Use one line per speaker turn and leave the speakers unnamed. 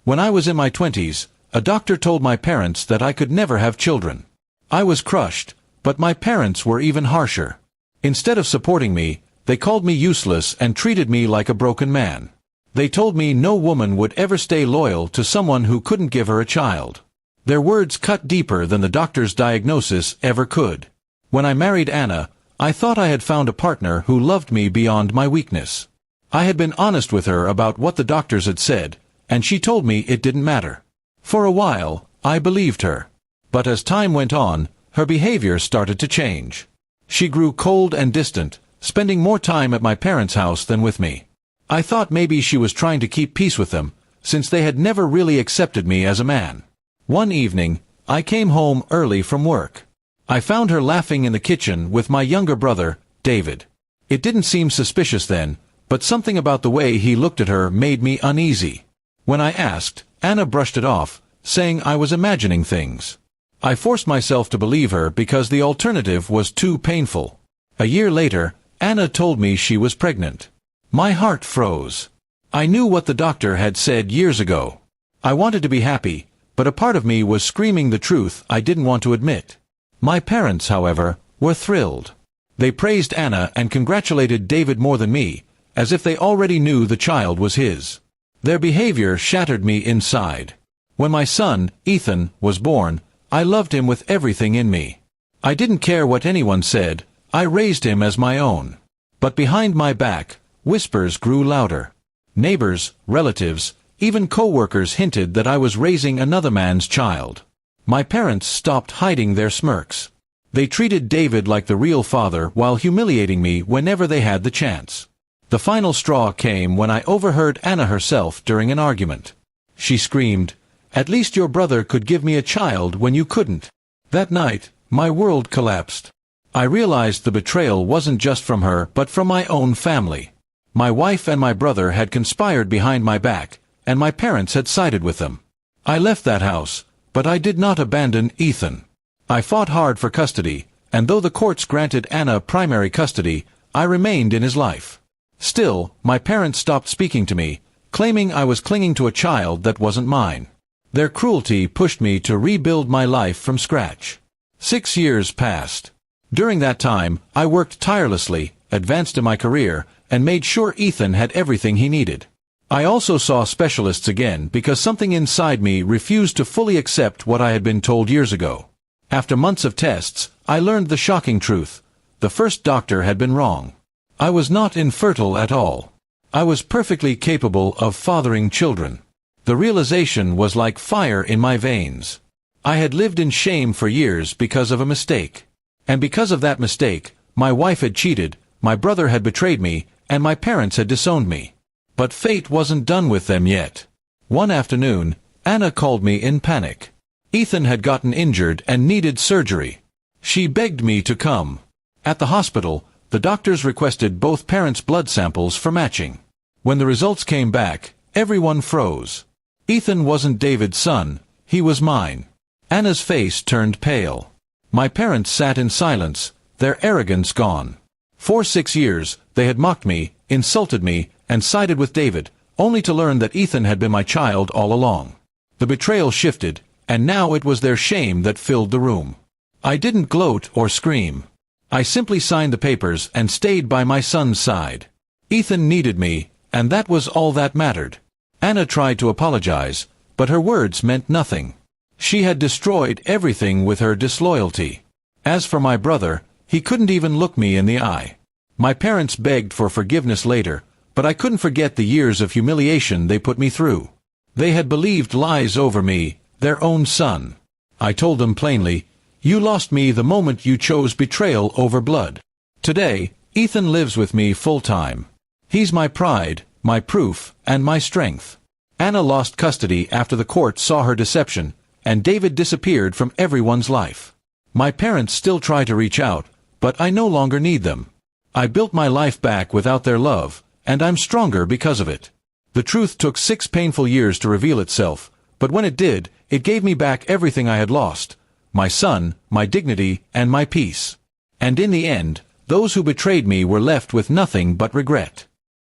When I was in my 20s, a doctor told my parents that I could never have children. I was crushed, but my parents were even harsher. Instead of supporting me, they called me useless and treated me like a broken man. They told me no woman would ever stay loyal to someone who couldn't give her a child. Their words cut deeper than the doctor's diagnosis ever could. When I married Anna, I thought I had found a partner who loved me beyond my weakness. I had been honest with her about what the doctors had said, and she told me it didn't matter. For a while, I believed her. But as time went on, her behavior started to change. She grew cold and distant, spending more time at my parents' house than with me. I thought maybe she was trying to keep peace with them, since they had never really accepted me as a man. One evening, I came home early from work. I found her laughing in the kitchen with my younger brother, David. It didn't seem suspicious then, but something about the way he looked at her made me uneasy. When I asked, Anna brushed it off, saying I was imagining things. I forced myself to believe her because the alternative was too painful. A year later, Anna told me she was pregnant. My heart froze. I knew what the doctor had said years ago. I wanted to be happy, but a part of me was screaming the truth I didn't want to admit. My parents, however, were thrilled. They praised Anna and congratulated David more than me, as if they already knew the child was his. Their behavior shattered me inside. When my son, Ethan, was born, I loved him with everything in me. I didn't care what anyone said, I raised him as my own. But behind my back, whispers grew louder. Neighbors, relatives, even co-workers hinted that I was raising another man's child. My parents stopped hiding their smirks. They treated David like the real father while humiliating me whenever they had the chance. The final straw came when I overheard Anna herself during an argument. She screamed, "At least your brother could give me a child when you couldn't." That night, my world collapsed. I realized the betrayal wasn't just from her but from my own family. My wife and my brother had conspired behind my back, and my parents had sided with them. I left that house, but I did not abandon Ethan. I fought hard for custody, and though the courts granted Anna primary custody, I remained in his life. Still, my parents stopped speaking to me, claiming I was clinging to a child that wasn't mine. Their cruelty pushed me to rebuild my life from scratch. 6 years passed. During that time, I worked tirelessly, advanced in my career, and made sure Ethan had everything he needed. I also saw specialists again because something inside me refused to fully accept what I had been told years ago. After months of tests, I learned the shocking truth. The first doctor had been wrong. I was not infertile at all. I was perfectly capable of fathering children. The realization was like fire in my veins. I had lived in shame for years because of a mistake. And because of that mistake, my wife had cheated, my brother had betrayed me, and my parents had disowned me. But fate wasn't done with them yet. One afternoon, Anna called me in panic. Ethan had gotten injured and needed surgery. She begged me to come. At the hospital, the doctors requested both parents' blood samples for matching. When the results came back, everyone froze. Ethan wasn't David's son, he was mine. Anna's face turned pale. My parents sat in silence, their arrogance gone. For 6 years, they had mocked me, insulted me, and sided with David, only to learn that Ethan had been my child all along. The betrayal shifted, and now it was their shame that filled the room. I didn't gloat or scream. I simply signed the papers and stayed by my son's side. Ethan needed me, and that was all that mattered. Anna tried to apologize, but her words meant nothing. She had destroyed everything with her disloyalty. As for my brother, he couldn't even look me in the eye. My parents begged for forgiveness later, but I couldn't forget the years of humiliation they put me through. They had believed lies over me, their own son. I told them plainly, "You lost me the moment you chose betrayal over blood." Today, Ethan lives with me full-time. He's my pride, my proof, and my strength. Anna lost custody after the court saw her deception, and David disappeared from everyone's life. My parents still try to reach out, but I no longer need them. I built my life back without their love, and I'm stronger because of it. The truth took 6 painful years to reveal itself, but when it did, it gave me back everything I had lost: my son, my dignity, and my peace. And in the end, those who betrayed me were left with nothing but regret.